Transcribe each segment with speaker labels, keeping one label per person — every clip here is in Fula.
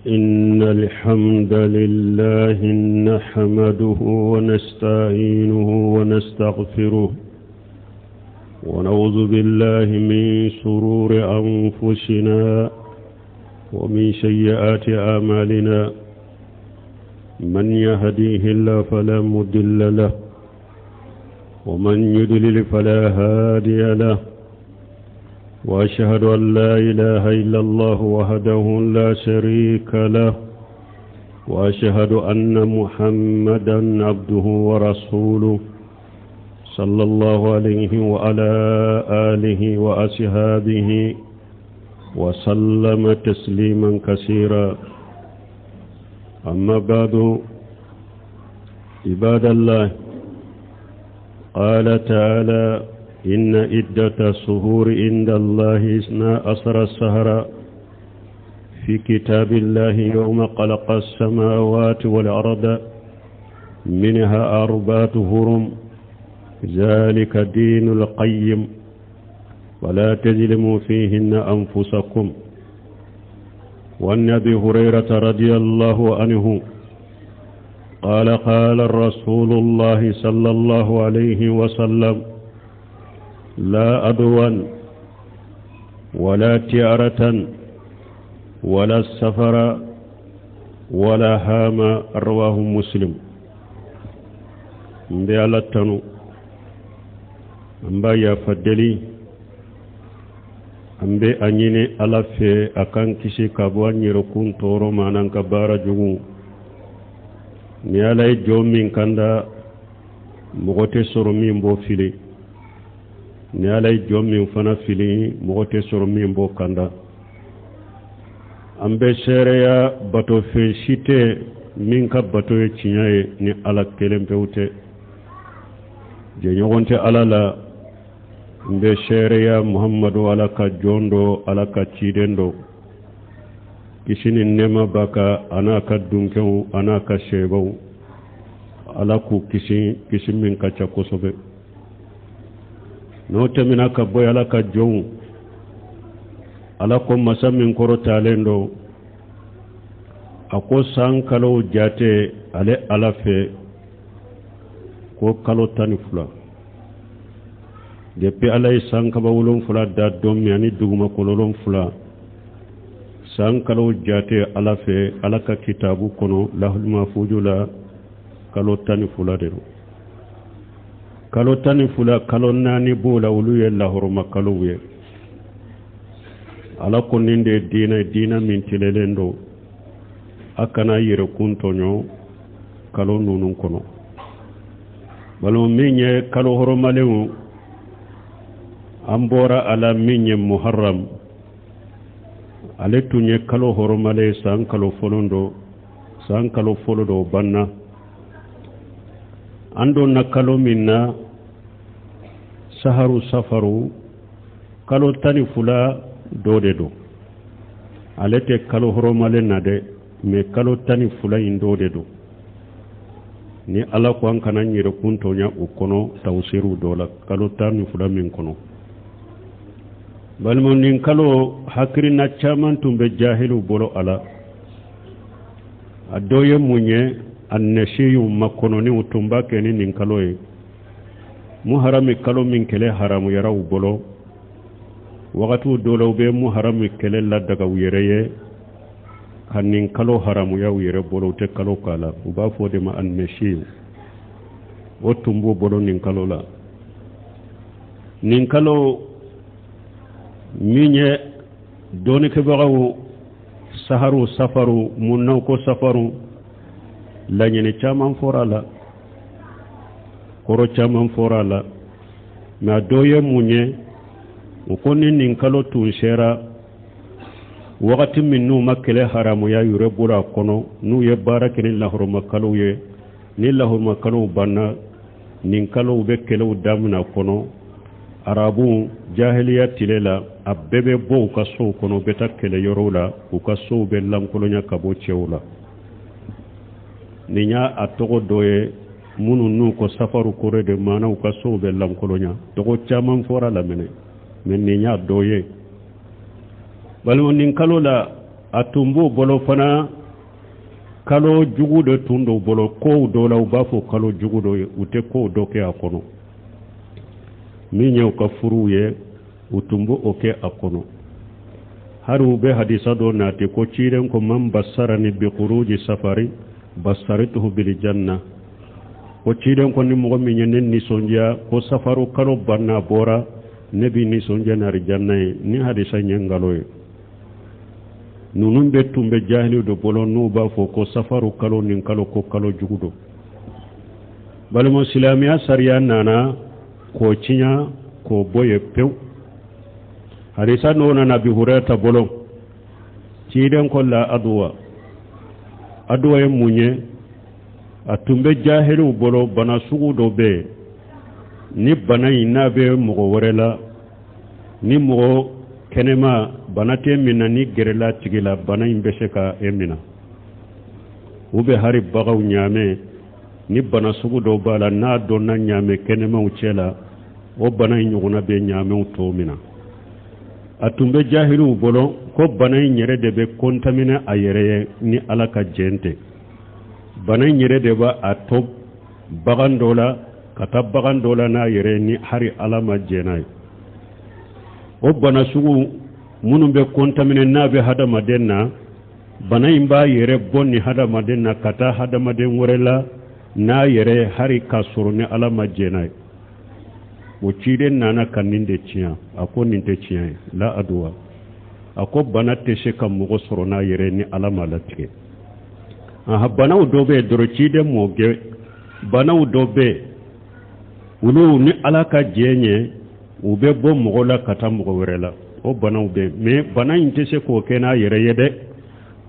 Speaker 1: إن الحمد لله نحمده ونستعينه ونستغفره ونعوذ بالله من شرور أنفسنا ومن سيئات أعمالنا من يهديه الله فلا مضل له ومن يضلل فلا هادي له وأشهد أن لا إله إلا الله وحده لا شريك له وأشهد أن محمدا عبده ورسوله صلى الله عليه وعلى آله وأصحابه وسلم تسليما كثيرا أما بعد عباد الله قال تعالى إن عدة الشهور عند الله 12 شهرا في كتاب الله يوم خلق السماوات والأرض منها 4 حرم ذلك دين القيم ولا تظلموا فيهن أنفسكم. وعن أبي هريرة رضي الله عنه قال قال رسول الله صلى الله عليه وسلم لا أدوان ولا تيارة ولا السفر ولا هام. رواه مسلم. مبيالتنو مبايا فدلي ambe anyine alafe akan kisi kabwa nyirokun toro manan kabara jugu ni alay jomin kanda mogote soro min bo fili ni alay jomin fana fili mogote soro min bo kanda ambe sereya bato fe shite min ka bato ye cinyaye ni ala kelempewte je nyogonte alala mbe shereya muhammadu alaka jondo alaka chidendo kisini nema baka anaka dunkew anaka shebaw alaku kisi min kacha kosobe no temina ka boy alaka jon alako masamin koro talendo ako sankalo jate ale alafe ko kalo tanifula depuis alay sankaba wolon fula da domi ani duguma kololon fula sankalo jate alafe alaka kitabu kono lahul mahfuzula kalo tani fula de kalo tani fula kalo nani bola wulu ye lahurma kalo ye ala koninde dina min tilelendo akana yire kuntonyo kalo nunun kono balo minye kalo horomalewu ambora ala minye muharram ale tunye kalo horomale sankalo folondo banna ando na kalo minna saharu safaru kalo tani fula dode do alete kalo horomale nade me kalo tani fula indode do ni ala ko an kana nyire kuntonya ukono tawsiru dola kalo tani fula min kono balmon nin kalo hakri na chaman tumbe jahilu bolo ala adoye munye annashiyu makono ni utumba keni nin kalo e muharami kalo min kele haramu yaraw bolo waqatu dolo be muharami kele la daga wireye kan nin kalo haramu ya wire bolo te kalo kala uba fode ma annashiyu o tumbo bolo nin kalo la nin kalo minye doni ke bagaw saharu safaru munnaw ko safaru lañene chaman forala koro chaman forala na doye munye ukoni nin kalo tun shera wakati minnu makele haramu ya yure bura kono nu ye barake ni lahuru makalu ye ni lahuru makalu banna nin kalo be kele damna kono arabu jahiliya tilela abebe bo ka so kono beta kele yorola u ka so be lankolonya kabo chewla ninya atogo doye munu nu ko safaru kore de mana u ka so be lankolonya togo chaman fora la mene men ninya doye balmo nin kalola atumbo bolo fana kalo jugu de tundo bolo ko do la ubafo kalo jugu do ute ko do ke akono mi nyaw ka furu ye utumbo oke akono haru be hadisa do nati ko ciren ko man basarani bi khuruji safari basarituhu bil janna ko ciren ko ni mo mi nyenen ni sonja ko safaru kalo banna bora nebi ni sonja nar janna ni hadisa nyangalo nunun be tumbe jahili do bolo nuba fo ko safaru kalo nin kalo ko kalo jugudo balmo islamiya sariya nana ko cinya ko boye pew hadisa nona nabi hurata bolo ciden ko la adwa e munye atumbe jahilu bolo bana sugudo be ni bana inabe mo worela ni mo kenema banate mina ni gerela tigila bana imbese ka emina ube hari bagaw nyame ni bana sugu do bala na donna nyame kenema ucela o bana nyuguna be nyame utomina atumbe jahilu bolo ko bana nyere de be kontamina ayere ni alaka jente bana nyere de ba atop bagandola kata bagandola na yere ni hari alama jenay o bana sugu munum be kontamine nabe hada madenna bana imba yere bonni hada madenna kata hada maden worela na yere hari kasuru ni alama jenay o ciden nana kaninde ciya ako ninte ciya la adwa ako bana teshe kam mugo soro na yere ni alama latike aha bana udobe doro ciden moge bana udobe ulu ni alaka jenye ube bo mogola kata mogo werela o bana ube me bana intese ko kena yere yede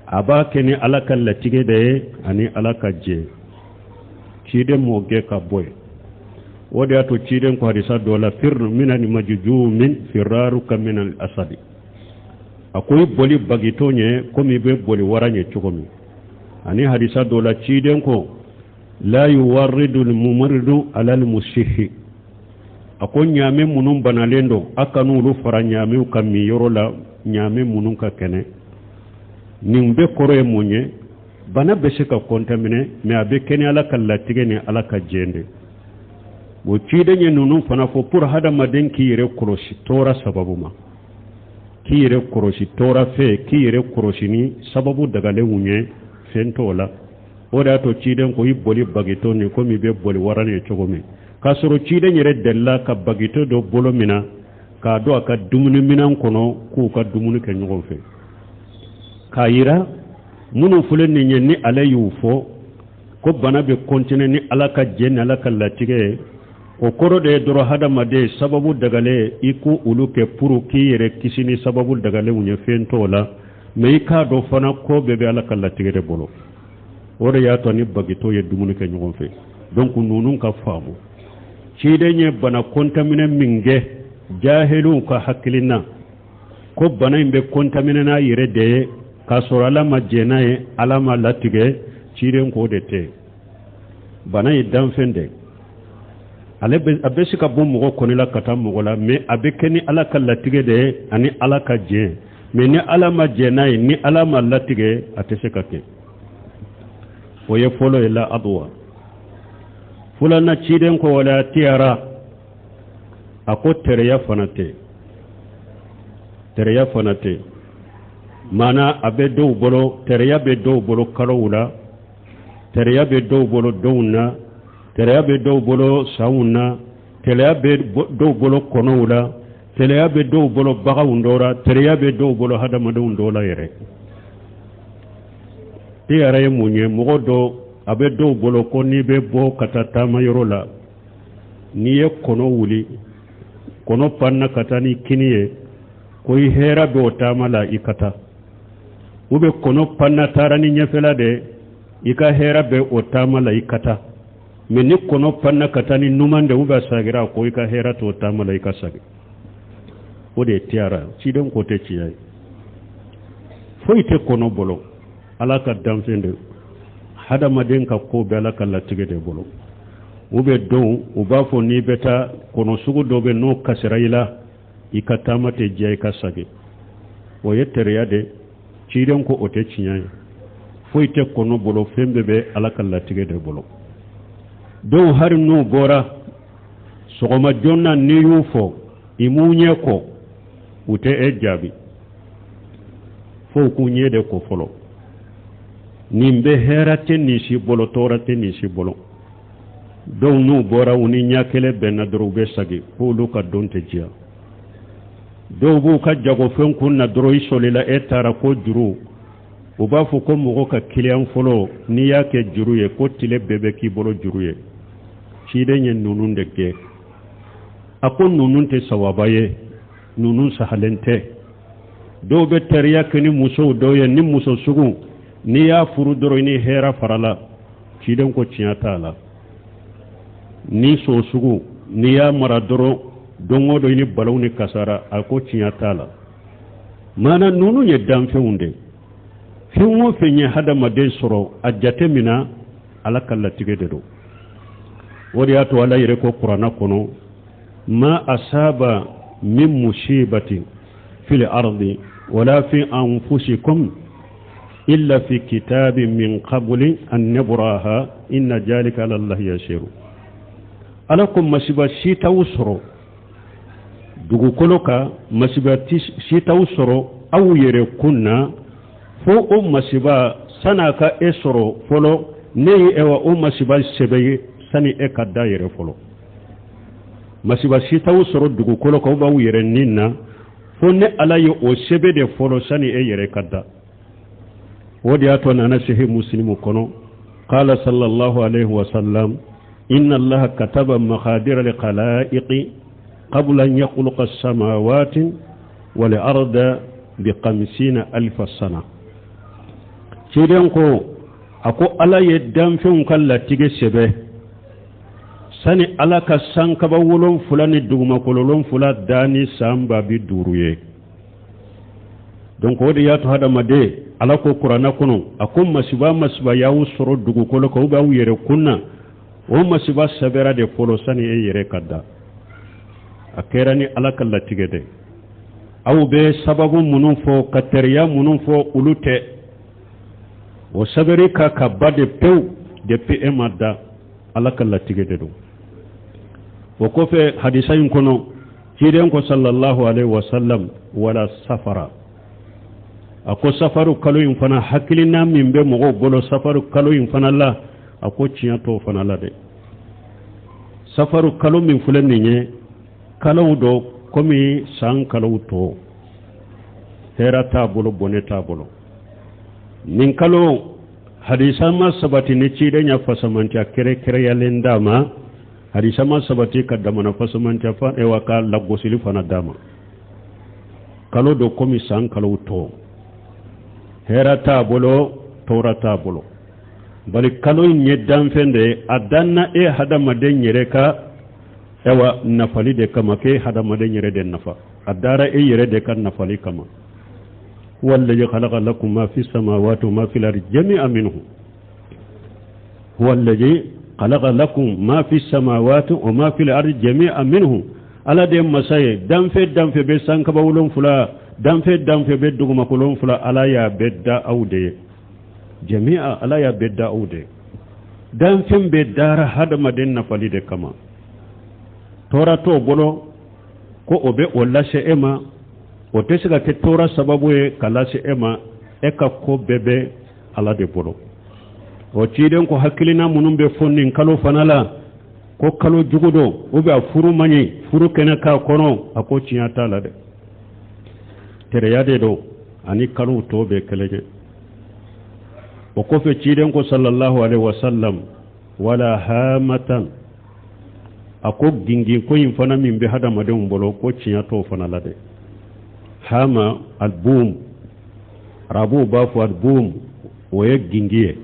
Speaker 1: aba keni alaka latige de ani alaka je ciden moge ka boy wodi ato ciden ko hadisa dola firru minani majjumin firaruka min al asadi akoy boli bagitonye komi be boli waranye chugomi ani hadisa dola ciden ko la yuwarridu al mumarridu ala al mushihi akon nyame munun banalendo akanu lu fara nyame kammi yorola nyame munun ka kene nimbe koroye munye bana bese ka kontamine me abe kene ala kala tige ni ala ka jende wo cide nye nunun fana fo pour hada maden ki yere koroshi tora sababuma ki yere koroshi tora fe ki yere koroshi ni sababu daga le munye fentola oda to ciden ko iboli bagito ni ko mi be boli warane chogomi kasoro ciden yere della ka bagito do bolo mina ka do aka dumuni minan kono ku ka dumuni ke nyogon fe kayira munu fulen ni nyen ni alayu fo ko bana be kontine ni alaka jenna alaka latige o koro de doro hada made sababu dagale iku uluke puru ki yere kisini sababu dagale unye fentola me ka do fana ko bebe alaka latige de bolo ore ya to ni bagito ye dumuni ke nyogon fe donc nunun ka famu cidenye bana kontamine minge jahilu ka hakilina ko bana imbe kontamine na yere de kasoro alama jenaye alama latige ciden ko de te bana idan fende ale abesi ka bom mo ko ni la kata mo la me abekeni alaka latige de ani alaka je me ni alama jenaye ni alama latige atese kake o ye folo ila adwa fulana ciden ko wala tiara ako tereya fanate mana abe do bolo tereya be do bolo kalowula tereya be do bolo downa tereya be do bolo sauna tereya be do bolo konowula tereya be do bolo bagawundora tereya be do bolo hadamadundola yere tiara ye munye mogodo abe do bolo ko ni be bo katata mayorola ni ye kono wuli kono panna katani kiniye ko i hera be otamala ikata ube kono panna tarani nyefela de ika hera be otamala ikata meni kono panna katani numande ube sagira ko ika hera to otamala ikasagi ode tiara cidon ko te ciyai foite kono bolo alaka damfende hada maden ka ko be alaka latige de bolo ube don ubafo ni beta kono sugu dobe no kasiraila ikatamate jey kasage o yettere yade ciiden ko o te tiɲa ye foyi tɛ kɔnɔ bolo fɛn bɛɛ bɛ ala ka latigɛ de bolo donc hari n'u bɔra sɔgɔma joona n'i y'u fɔ i m'u ɲɛ kɔ u tɛ e jaabi fo k'u ɲɛ de ko fɔlɔ nin bɛ hɛrɛ tɛ nin si bolo tɔɔrɔ tɛ nin si bolo donc n'u bɔra u ni ɲɛ kelen bɛnna dɔrɔn u bɛ sagi k'olu ka don tɛ diya dɔw b'u ka jagofɛn kun na dɔrɔn i sɔlila e taara ko juru u b'a fɔ ko mɔgɔ ka kiliyan fɔlɔ n'i y'a kɛ juru ye ko tile bɛɛ bɛ k'i bolo juru ye ciden ye ninnu de kɛ a ko ninnu tɛ sawaba ye ninnu sahalen tɛ dɔw bɛ teriya kɛ ni musow dɔw ye ni muso sugu n'i y'a furu dɔrɔn ni hɛrɛ farala ciden ko tiɲɛ t'a la ni so sugu n'i y'a mara dɔrɔn don o don i ni balaw ni kasara a ko tiɲɛ t'a la maana ninnu ye danfɛnw de fɛn o fɛn ye hadamaden sɔrɔ a jate mina ala ka latigɛ de don o de y'a to ala yɛrɛ ko kuranna kɔnɔ ma asaba min musibatin fil ardi wala fi anfusikum illa fi kitabin min qabli an nabraha inna jalika ala allah yasiru ala ko masiba si t'aw sɔrɔ dugukolo ka masiba si t'aw sɔrɔ aw yɛrɛ kun na fo o masiba san'a ka e sɔrɔ fɔlɔ ne ye ewa o masiba sɛbɛ ye sani e ka da yɛrɛ fɔlɔ masiba si t'aw sɔrɔ dugukolo kan aw b'aw yɛrɛ nin na fo ne ala ye o sɛbɛ de fɔlɔ sani e yɛrɛ ka da o de y'a to nana sehe muslimu kɔnɔ qala sallallahu alayhi wa sallam inna allaha kataba maqadira li khalaiqi qabla an yakhluqa as-samawati wal arda bi 50,000 sana ciden ko ako ala ye danfɛnw ka latigɛ sɛbɛ sani ala ka sankaba 7 ni dugumakolo 7 da ni san 50 ye donc o de y'a to hadamaden ala ko kuranna kɔnɔ a ko masiba y'aw sɔrɔ dugukolo kan u b'aw yɛrɛ kunna o masiba sɛbɛra de fɔlɔ sani e yɛrɛ ka da a kɛra ni ala ka latigɛ de aw bɛ sababu minnu fɔ ka teriya minnu fɔ olu tɛ o sɛbɛri ka ba de pewu depuis e ma da ala ka latigɛ de don o kɔfɛ hadisa in kɔnɔ ciden ko sallallahu alaihi wasallam wala safara a ko safaru kalo in fana hakilina min bɛ mɔgɔw bolo safaru kalo in fana la a ko tiɲɛ t'o fana la dɛ safaru kalo min filɛ nin ye kalow dɔ komi san kalow tɔ hɛrɛ t'a bolo bɔnɛ t'a bolo nin kalo hadisa ma sabati ni ciden ya fasamantiya kɛrɛkɛrɛyalen d'a ma hadisa ma sabati ka damana fasamantiya ewa ka lagosili fana d'a ma kalo dɔ komi san kalow tɔ hɛrɛ t'a bolo tɔɔrɔ t'a bolo bari kalo in ye danfɛn de ye a danna e hadamaden yɛrɛ ka ewa nafali de kama ke hadamaden yɛrɛ de nafa a dara e yɛrɛ de ka nafali kama wallazi khalaqa lakum ma fi samawati wa ma fil ardi jami'an minhu wallazi khalaqa lakum ma fi samawati wa ma fil ardi jami'an minhu ala de masaye danfɛ be sankaba 7 danfɛ be dugumakolo 7 ala ya bedda awde jami'a ala ya bedda awde danfɛn be dara hadamaden nafali de kama tora to bolo ko obe o lase ema o te se ka kɛ tora sababu ye ka lase ema e ka ko bɛɛ ala de bolo o ciden ko hakilina minnu bɛ fɔ nin kalo fana la ko kalo jugu don ou bien furu man ɲi furu kɛnɛ k'a kɔnɔ a ko tiɲɛ t'a la dɛ tereya de don ani kalo tɔ bɛ kɛlɛ kɛ o kɔfɛ ciden ko sallallahu alaihi wasallam wala hamatan a ko gingin ko in fana min bɛ hadamadenw bolo ko tiɲɛ t'o fana la dɛ hama album arabu b'a fɔ album o ye gingi ye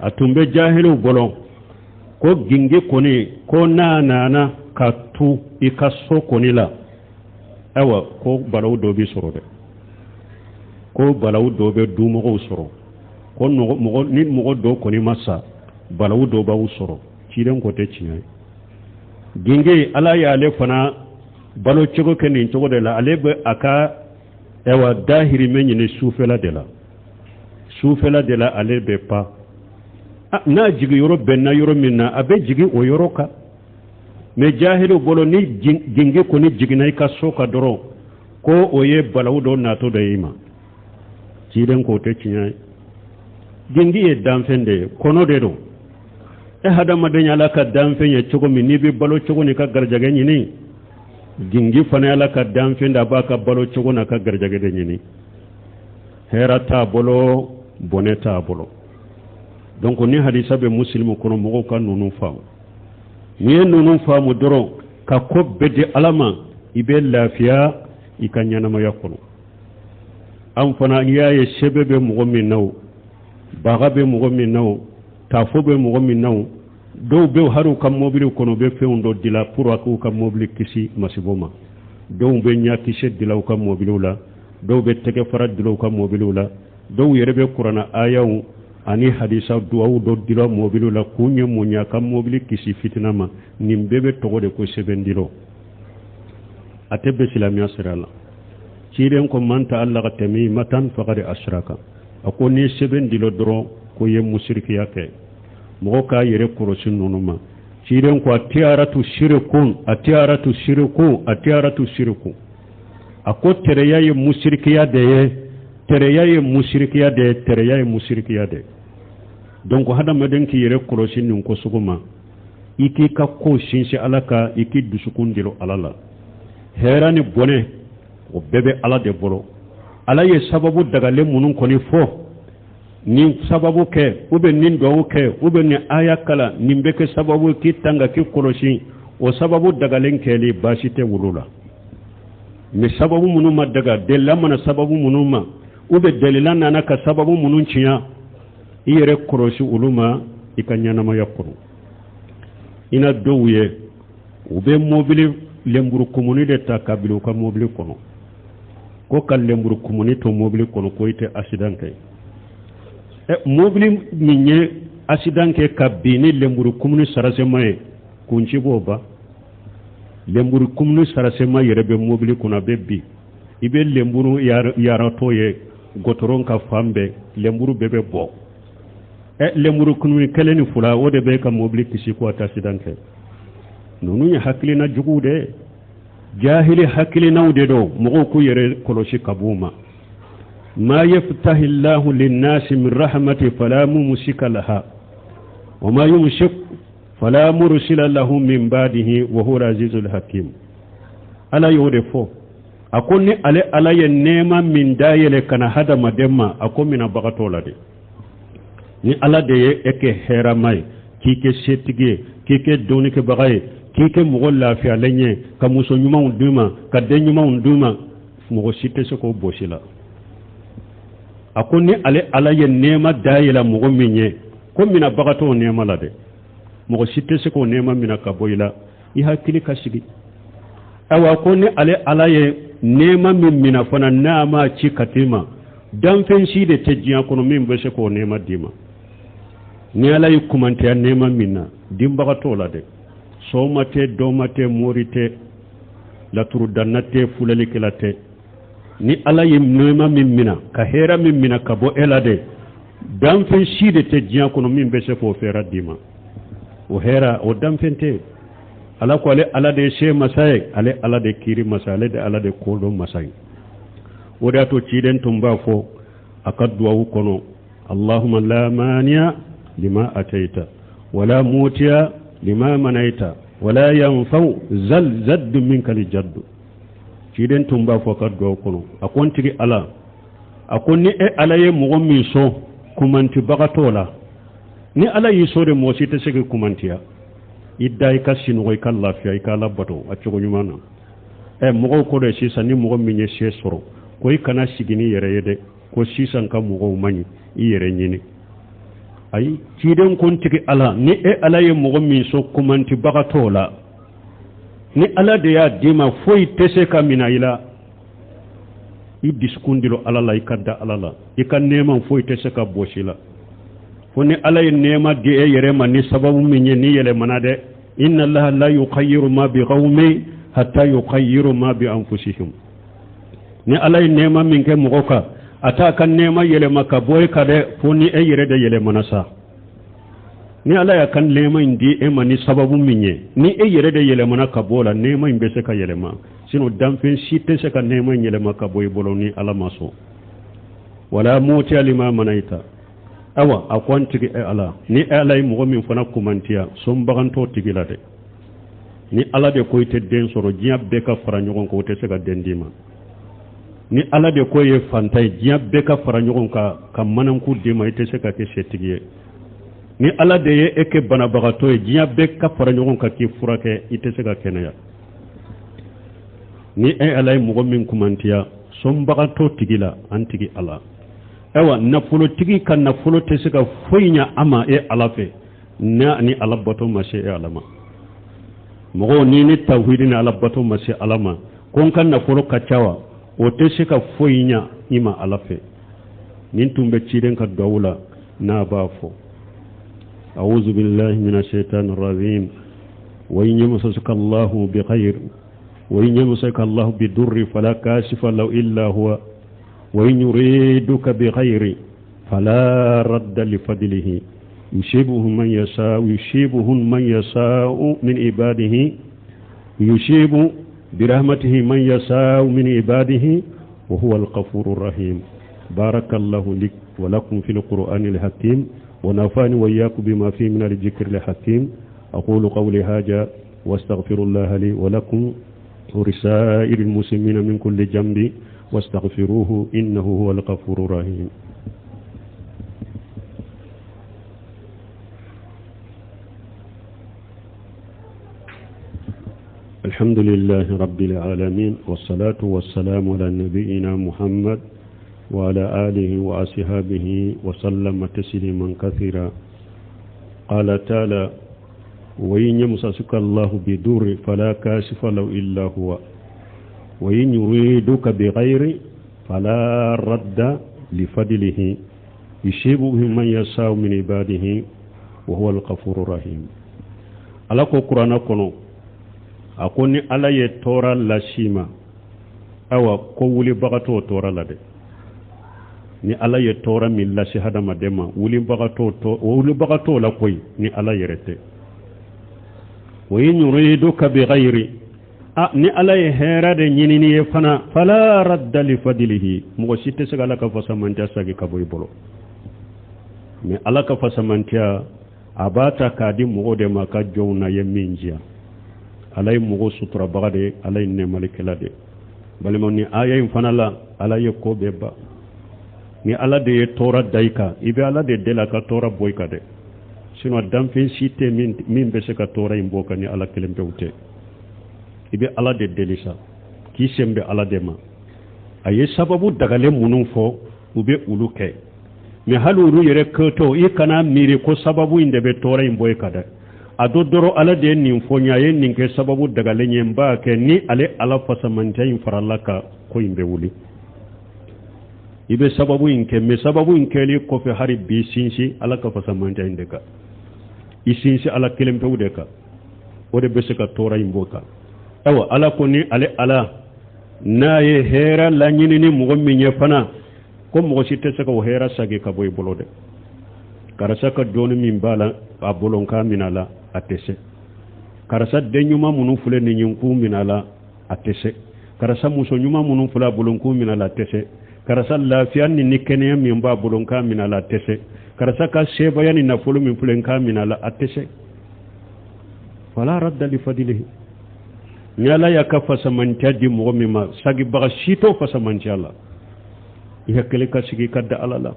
Speaker 1: a tun bɛ jahiliw bolo ko gingi kɔni ko n'a nana ka tu i ka so kɔni la ayiwa ko balawu dɔ bɛ sɔrɔ dɛ ko balawu dɔ bɛ dumɔgɔw sɔrɔ ko ni mɔgɔ dɔ kɔni ma sa balawu dɔ b'aw sɔrɔ ciden ko tɛ tiɲɛ ye gingi ala y'ale fana balo cogo kɛ nin cogo de la ale bɛ a ka ewa dahiri men ni sufela de la ale be pa na jigi yoro benna yoro minna abe jigi o yoro ka me jahilu bolo ni ginge ko ni jigina ka soka doro ko oye balawdo na to da yima ciiden ko te ciñay gingi e danfende kono de do e hadama de nyala ka danfenye cogo mi ni bi balo cogo ni ka garjage nyini gingi fana ala ka danfenda ba ka balo cogo na ka garjage de nyini herata bolo boneta bolo donc ni hadisa be muslimu kono mo ko nunu faamu ni nunu faamu doro ka ko bede alama ibe lafiya ikanyana ma yakono am fana yaye shebebe mo min naw bagabe mo min naw tafobe mo min naw do be haru kam mobile kono be fewndo dila pour aku kam mobile kisi masiboma do be nyaki sheddila kam mobile la do be tege farad dilo kam mobile la do yerebe qur'ana ayaw ani hadisa duwaw do dilo mobile la kunye munya kam mobile kisi fitnama nimbebe togode ko sebendilo atebe silamiya sirala ciren ko manta Allah ka temi matan faqad ashraka ako ni sebendilo dro ko ye musrikiya ke mo ka yere korosin nonuma ciren ko atiyaratu shirku ako tereyaye musrikiya de donc hada maden ki yere korosin nun ko suguma iki ka ko shinshi alaka iki dusukundiro alala herani bone o bebe ala de bolo ala ye sababu daga le munun koni fo ni sababu ke ube nin do ke ube ni aya kala nimbe ke sababu ki tanga ki koroshi o sababu daga len keli basite wulula mi sababu munun ma daga de lamana sababu munun ma ube dalilan nana ka sababu munun ciya iyere koroshi uluma ikanyana ma yakuru ina dowye ube mobile lemburu komuni de ta kabilu ka mobile kono ko kal lemburu komuni to mobile kono ko ite accident kay mobile minye accident ke kabini lemburu komuni sarasema e kunci boba lemburu komuni sarasema yerebe mobile kono bebbi ibe lemburu yarato ye gotoron ka fambe lemburu bebe bo lemburu komuni keleni fula o de be ka mobile kisi ko accident kay nunu ya hakilina jugude jahili hakilina udedo mugo ku yere koloshi kabuma ma yaftahi Allahu lin-nasi min rahmati fala mumsika laha wa ma yumsik fala mursila lahu min ba'dihi wa huwa azizul hakim ala yode fo akonni ala ye nema min dayele kana hada mademma akomina bagatola de ni ala de eke hera mai kike setige kike doni ke bagaye kike mugo lafiya lenye ka muso nyuma duma ka den nyuma duma mugo site se ko bosila akonni ala ye nema dayela mugo minye ko mina bagato nema la de mugo site se ko nema mina ka boyila i hakili kasigi awa konni ala ye nema min mina fana nama ci katima dan fenshi de tejiya kono min be se ko nema dima ni ala yi kumante nema minna dimbagato la de somate domate morite la turu dannate fulali kelate ni ala yim nema mimmina ka hera mimmina ka bo elade damfen shide te jiya kono min be se ko fera dima o hera o damfente ala ko ala de she masay ala de kiri masale de ala de kodo masay woda to ciden tumba fo akaddu wa kono allahumma la maniya lima ataita wala mutiya lima manaita wala yanfau zadd minka li jadd ciden tumba fo kaddo kono akontiri ala akonni ala ye mo mi so kumanti bagatola ni ala yi so de mo site sege kumantiya idday kasino ko kala fi ay kala bato acco nyumana mo ko de sisa ni mo mi nye she soro ko ikana sigini yere yede ko sisan kam mo mani yere nyini ay ciden kontiki ala ni ala ye mo mi so kumanti bagatola ni ala de ya dima foi tese kamina ila i diskundilo ala la ikadda ala la ikan neman foi tese ka boshila foni ala ye nema de yere man ni sababu minye ni yele manade inna allaha la yuqayyiru ma bi qawmi hatta yuqayyiru ma bi anfusihim ni ala ye nema min kɛ mɔgɔ kan a t'a ka nema yɛlɛma ka bɔ e ka dɛ fo ni e yɛrɛ de yɛlɛmana sa ni ala y'a ka nema in di e ma ni sababu min ye ni e yɛrɛ de yɛlɛmana ka bɔ la nema in bɛ se ka yɛlɛma sinon danfɛn si tɛ se ka nema in yɛlɛma ka bɔ i bolo ni ala ma sɔn wala mu'tiya lima manaita awa a ko an tigi e ala ni e ala ye mɔgɔ min fana kumantiya sɔnbagantɔ tigi la dɛ ni ala de ko i tɛ den sɔrɔ diɲɛ bɛɛ ka fara ɲɔgɔn kan o tɛ se ka den d'i ma ni ala de ko ye fanta ye diɲɛ bɛɛ ka fara ɲɔgɔn kan ka mananku d'i ma i tɛ se ka kɛ setigi ye ni ala de ye e kɛ banabagatɔ ye diɲɛ bɛɛ ka fara ɲɔgɔn kan k'i furakɛ i tɛ se ka kɛnɛya ni e ala ye mɔgɔ min kumantiya sɔnbagatɔ tigi la an tigi ala awa nafolotigi ka nafolo tɛ se ka foyi ɲa a ma e ala fɛ ni ala bato ma se e ala ma mɔgɔw ni tawhidi ni ala bato ma se ala ma ko n ka nafolo ka ca wa o tɛ se ka foyi ɲa i ma ala fɛ nin tun bɛ ciden ka duwawu la n'a b'a fɔ a'udhu billahi minash shaitani rajim wa in yamsaka Allahu bi khair wa in yamsaka Allahu bi durri fala kashifa lahu illa huwa وإن يريدك بخير فلا رد لفضله يصيبه من يشاء من عباده يصيب برحمته من يشاء من عباده وهو الغفور الرحيم بارك الله لك ولكم في القرآن الحكيم ونفعني وإياكم بما فيه من الذكر الحكيم أقول قولي هذا واستغفر الله لي ولكم ولسائر المسلمين من كل ذنب واستغفروه إنه هو الغفور الرحيم الحمد لله رب العالمين والصلاة والسلام على نبينا محمد وعلى آله وأصحابه وسلم تسليما كثيرا قال تعالى وإن يمسسك الله بدور فلا كاشف له إلا هو وإن يريدك بغير فلا رد لفضله يصيب من يشاء من عباده وهو الغفور الرحيم على القرآن كنو أكون على يتورا لاشيما أو كولي بغتو تورا لدي ni ala ye tora min lasi hadamadema wuli bagato la koy ni ala yerete wa in yuriduka bi ghairi ni ala ye hera de nyinini ye fana fala radda li fadlihi mo sitte sagala ka fasamantia sagi ka boy bolo mais ala ka fasamantia abata kadi mo de maka jowna ye minjia alay mo sutura bagade alay ne malikela de balimoni aya fana la ala ye ko beba ni ala de tora daika ibe ala de la ka tora boyka de sino damfin site min be se ka tora imboka ni ala kelembe ute ibe ala de delisa ki sembe ala de ma aye sababu dagale munun fo ube uluke me haluru yere koto i kana miri ko sababu inde be tora imboyka de adodoro ala de nin fo nyaye nin ke sababu dagale nyemba ke ni ale ala fasamanta in faralaka ko imbe wuli ibe sababu inke me sababu inkeli ko fe hari bi sinsi ala ka fasamanta indeka isinsi ala kelempe udeka ode be se ka tora imboka awa ala ko ni ale ala naye hera la nyini ni mo minye fana ko mo sitte se ko hera sagi ka boy bolode karasa ka doni min bala a bolon ka minala atese karasa de nyuma munu fule ni nyunku minala atese karasa muso nyuma munu fula bolon ku minala atese karasa lafiya ni kenya min ba bulon ka min ala tese karasa ka sheba yani na fulu min fulen ka min ala atese fala radda li fadlihi nyala ya ka fasamanta di mo mi ma sagi ba shito fasamanta Allah ya kele ka sigi kadda alala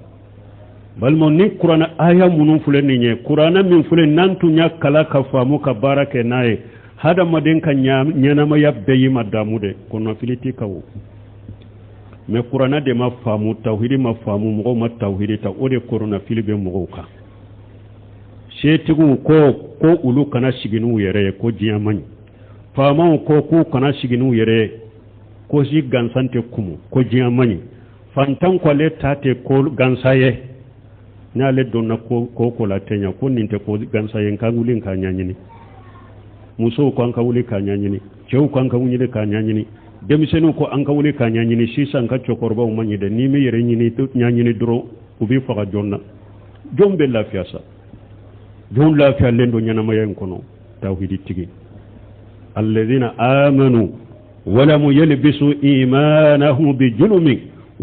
Speaker 1: bal mo ni qur'ana aya munun fulen ni nye qur'ana min fulen nantu nya kala ka famu ka barake nae hada maden kan nyana ma yabbe yima damude kono filiti kawo mais qur'ana de ma famu tawhidi ma famu mo ma tawhidi ta ode corona filibe mo ka shetigu ko ulu kana siginu yere ko jiyamani fama ko kana siginu yere ko si gansante kumu ko jiyamani fantan ko le tate ko gansaye na le donna ko la tenya ko ninte ko gansaye kangulin ka nyanyini muso ko an ka wuli ka nyanyini cew ko an ka wuli ka nyanyini demisenu ko an ka wuli ka ñañini sisan ka cokorbaw mañide ni mi yere ñini ñañini doro ubi faga jonna jom be lafiya sa jom lafiya lendo ñanamaya en kono tawhidi tigi alladhina amanu ولم يلبسوا إيمانهم بظلم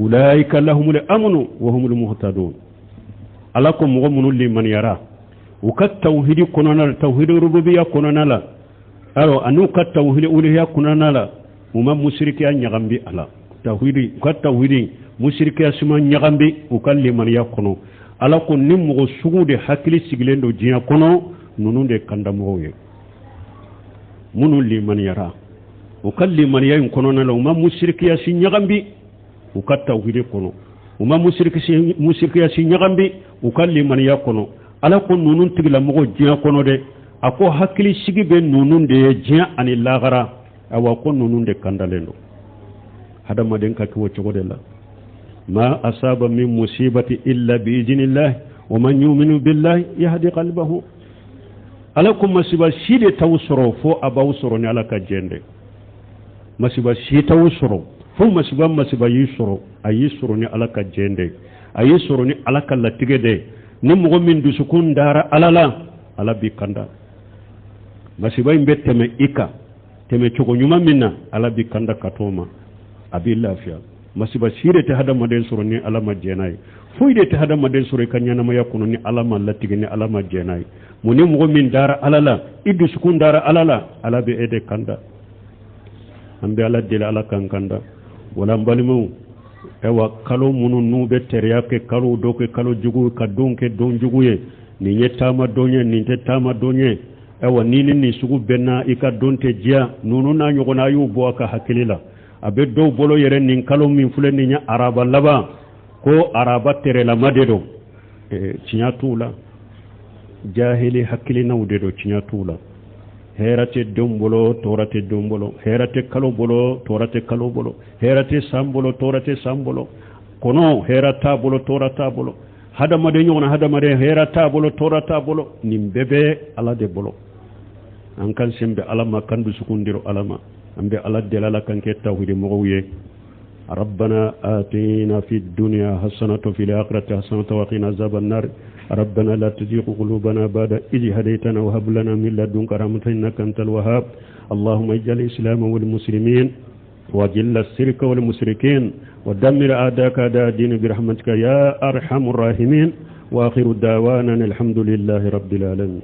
Speaker 1: أولئك لهم الأمن وهم المهتدون ألكم غمن لمن يرى وكالتوحيد كننا التوحيد الربوبية كننا لا أرو أنو كالتوحيد أولياء كننا لا وما مشرك يغنبي على توحيد كالتوحيد مشرك يسمى يغنبي وكال لمن يكونوا ألكم نمغ سعود حكلي سجلين دو جيا كنو ننون دي كندموه من لمن يرى ukalli man yayin kono na law ma mushriki ya sin nyagambi ukatta uhide kono uma mushriki ya sin nyagambi ukalli man ya kono ala ko nunun tigla mo jiya kono de ako hakili sigi be nunun de jiya ani lagara awa ko nunun de kandalendo hada maden ka ko de la ma asaba min musibati illa bi idnillah wa man yu'minu billahi yahdi qalbahu ala ko masiba shide tawsoro fo abawsoro ni ala ka jende masiba sita wusoro fo masiba yisoro ayisoro ni alaka jende ayisoro ni alaka latige de ni mogo min dusukun dara alala ala bi kanda masiba imbe teme ika teme chogo nyuma minna ala bi kanda katoma abi lafiya masiba sire te hada maden soro ni ala ma jenay fuide te hada maden soro kanyana ma yakuno ni ala ma latige ni ala ma jenay muni mogo min dara alala idusukun dara alala ala bi ede kanda ambe ala dela ala kankanda wala mbalimu ewa kalo munu nube teriyake kalo doke kalo jugu ka donke don juguye ni nyetama donye ni tetama donye ewa nini ni sugu benna ika donte jia nunu na nyogona yu bo aka hakilila abe do bolo yere nin kalo min fule ni nya araba laba ko araba tere la madedo chinyatula jahili hakili na udedo chinyatula herate dombolo torate dombolo herate kalo bolo torate kalo bolo herate sambolo torate sambolo kono herata bolo torata bolo hada made nyona hada made herata bolo torata bolo nimbebe ala de bolo an kan sembe alama kandu sukundiro alama ambe ala delala kan ke tawhid mogoye ربنا آتنا في الدنيا حسنة وفي الآخرة حسنة وقنا عذاب النار ربنا لا تزغ قلوبنا بعد إذ هديتنا وهب لنا من لدنك رحمة إنك أنت الوهاب اللهم اجعل الإسلام والمسلمين وجل الشرك والمشركين ودمر أعداءك أعداء الدين برحمتك يا أرحم الراحمين وآخر دعوانا الحمد لله رب العالمين